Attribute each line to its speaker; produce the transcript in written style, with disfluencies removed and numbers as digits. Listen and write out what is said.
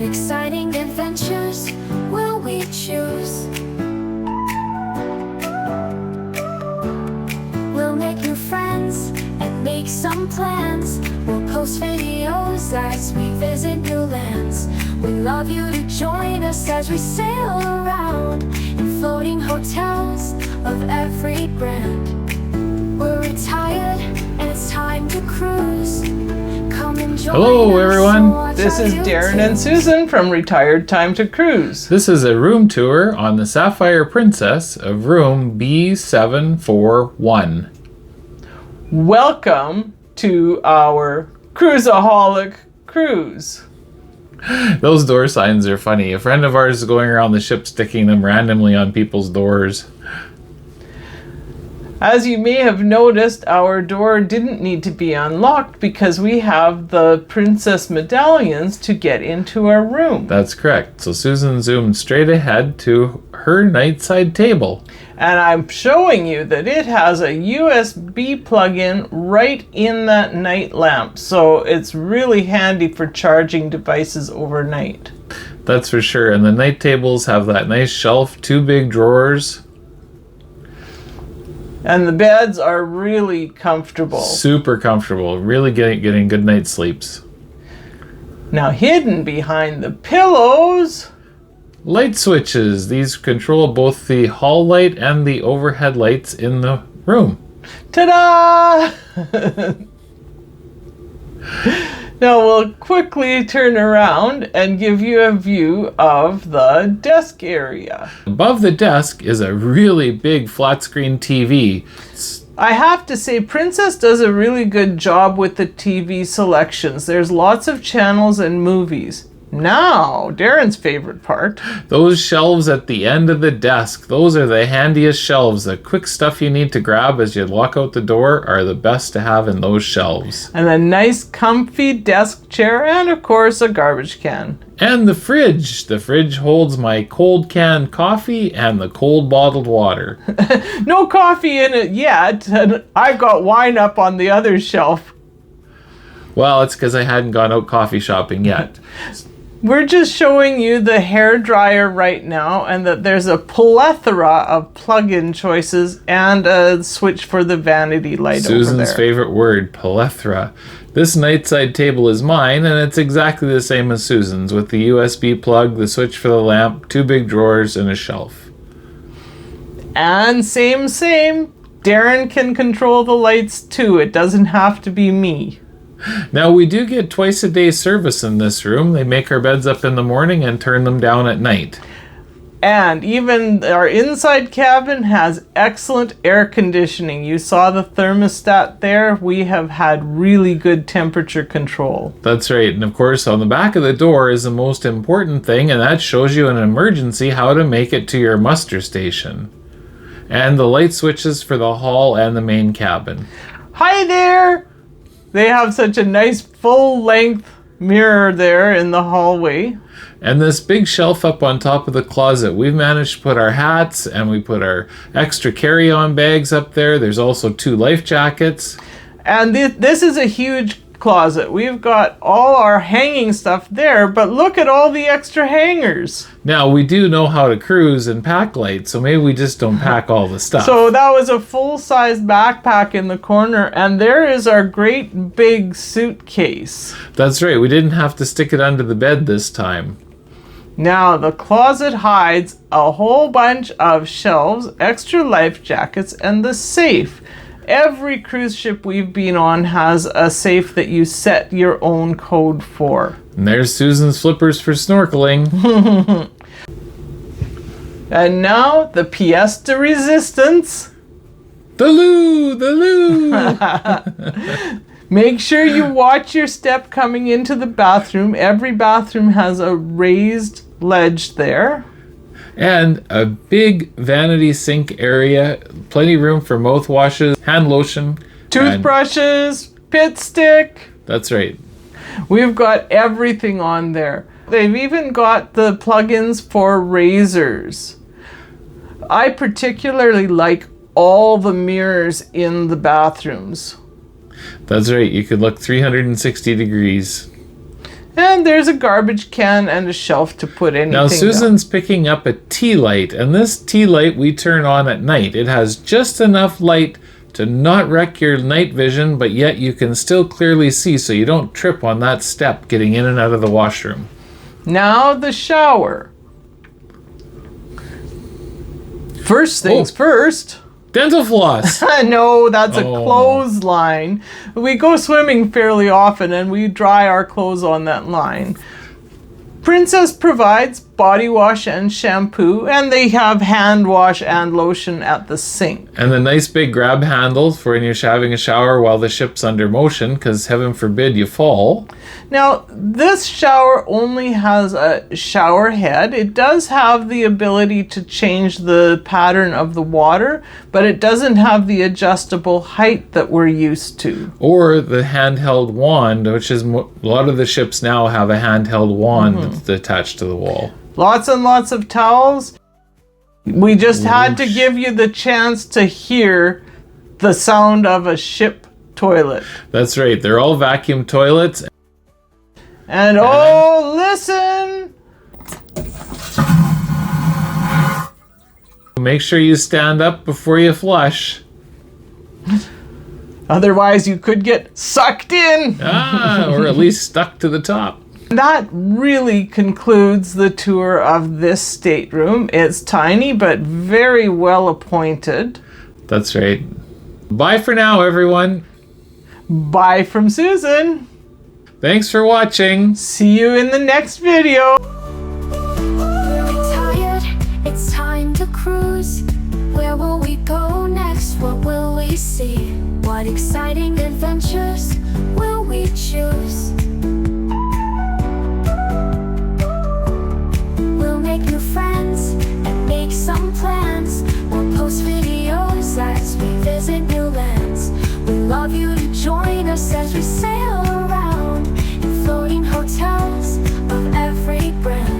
Speaker 1: What exciting adventures will we choose? We'll make new friends and make some plans. We'll post videos as we visit new lands. We'd love you to join us as we sail around in floating hotels of every brand. We're retired and it's time to cruise. Come and join
Speaker 2: Hello,
Speaker 1: us
Speaker 2: everyone.
Speaker 1: and watch
Speaker 3: This
Speaker 1: our
Speaker 3: is
Speaker 1: new
Speaker 3: Darren and
Speaker 1: tunes.
Speaker 3: Susan from Retired Time to Cruise.
Speaker 2: This is a room tour on the Sapphire Princess of room B741.
Speaker 3: Welcome to our Cruiseaholic cruise.
Speaker 2: Those door signs are funny. A friend of ours is going around the ship sticking them randomly on people's doors.
Speaker 3: As you may have noticed, our door didn't need to be unlocked because we have the princess medallions to get into our room.
Speaker 2: That's correct. So Susan zoomed straight ahead to her nightside table.
Speaker 3: And I'm showing you that it has a USB plug-in right in that night lamp. So it's really handy for charging devices overnight.
Speaker 2: That's for sure. And the night tables have that nice shelf, 2 big drawers.
Speaker 3: And the beds are really comfortable.
Speaker 2: Super comfortable. Really getting good night's sleeps.
Speaker 3: Now hidden behind the pillows,
Speaker 2: Light switches. These control both the hall light and the overhead lights in the room.
Speaker 3: ta-da! Now we'll quickly turn around and give you a view of the desk area.
Speaker 2: Above the desk is a really big flat screen TV.
Speaker 3: I have to say, Princess does a really good job with the TV selections. There's lots of channels and movies. Now, Darren's favorite part.
Speaker 2: Those shelves at the end of the desk, those are the handiest shelves. The quick stuff you need to grab as you walk out the door are the best to have in those shelves.
Speaker 3: And a nice comfy desk chair and of course a garbage can.
Speaker 2: And the fridge. The fridge holds my cold canned coffee and the cold bottled water.
Speaker 3: No coffee in it yet, and I've got wine up on the other shelf.
Speaker 2: Well, it's because I hadn't gone out coffee shopping yet.
Speaker 3: We're just showing you the hair dryer right now, and that there's a plethora of plug-in choices and a switch for the vanity light over
Speaker 2: Susan's
Speaker 3: there.
Speaker 2: favorite word, plethora. This nightside table is mine, and it's exactly the same as Susan's, with the USB plug, the switch for the lamp, 2 big drawers, and a shelf.
Speaker 3: And same. Darren can control the lights too. It doesn't have to be me.
Speaker 2: Now, we do get twice a day service in this room. They make our beds up in the morning and turn them down at night.
Speaker 3: And even our inside cabin has excellent air conditioning. You saw the thermostat there. We have had really good temperature control.
Speaker 2: That's right. And of course, on the back of the door is the most important thing, and that shows you in an emergency how to make it to your muster station. And the light switches for the hall and the main cabin.
Speaker 3: Hi there! They have such a nice full-length mirror there in the hallway.
Speaker 2: And this big shelf up on top of the closet, we've managed to put our hats and we put our extra carry-on bags up there. There's also 2 life jackets.
Speaker 3: And this is a huge closet. We've got all our hanging stuff there, but look at all the extra hangers.
Speaker 2: Now, we do know how to cruise and pack light, so maybe we just don't pack all the stuff.
Speaker 3: So that was a full-size backpack in the corner, and there is our great big suitcase.
Speaker 2: That's right, we didn't have to stick it under the bed this time.
Speaker 3: Now, the closet hides a whole bunch of shelves, extra life jackets, and the safe. Every cruise ship we've been on has a safe that you set your own code for.
Speaker 2: And there's Susan's flippers for snorkeling.
Speaker 3: And now, the pièce de resistance.
Speaker 2: The loo!
Speaker 3: Make sure you watch your step coming into the bathroom. Every bathroom has a raised ledge there.
Speaker 2: And a big vanity sink area. Plenty of room for mouthwashes, hand lotion.
Speaker 3: Toothbrushes, pit stick.
Speaker 2: That's right.
Speaker 3: We've got everything on there. They've even got the plugins for razors. I particularly like all the mirrors in the bathrooms.
Speaker 2: That's right. You could look 360 degrees.
Speaker 3: And there's a garbage can and a shelf to put anything
Speaker 2: Now
Speaker 3: down.
Speaker 2: Susan's picking up a tea light, and this tea light we turn on at night. It has just enough light to not wreck your night vision, but yet you can still clearly see so you don't trip on that step getting in and out of the washroom.
Speaker 3: Now the shower. First things first.
Speaker 2: Dental floss!
Speaker 3: No, that's a
Speaker 2: Oh.
Speaker 3: clothesline. We go swimming fairly often and we dry our clothes on that line. Princess provides body wash and shampoo, and they have hand wash and lotion at the sink.
Speaker 2: And the nice big grab handle for when you're having a shower while the ship's under motion, because heaven forbid you fall.
Speaker 3: Now, this shower only has a shower head. It does have the ability to change the pattern of the water, but it doesn't have the adjustable height that we're used to.
Speaker 2: Or the handheld wand, which is a lot of the ships now have a handheld wand that's attached to the wall.
Speaker 3: Lots and lots of towels. We just had to give you the chance to hear the sound of a ship toilet.
Speaker 2: That's right, they're all vacuum toilets.
Speaker 3: And oh, listen!
Speaker 2: Make sure you stand up before you flush.
Speaker 3: Otherwise, you could get sucked in.
Speaker 2: Or at least stuck to the top.
Speaker 3: That really concludes the tour of this stateroom. It's tiny but very well appointed.
Speaker 2: That's right. Bye for now, everyone.
Speaker 3: Bye from Susan.
Speaker 2: Thanks for watching.
Speaker 3: See you in the next video.
Speaker 1: We're retired, it's time to cruise. Where will we go next? What will we see? What exciting adventures will we choose? We'll make new friends and make some plans. We'll post videos as we visit new lands. We'd love you to join us as we sail around in floating hotels of every brand.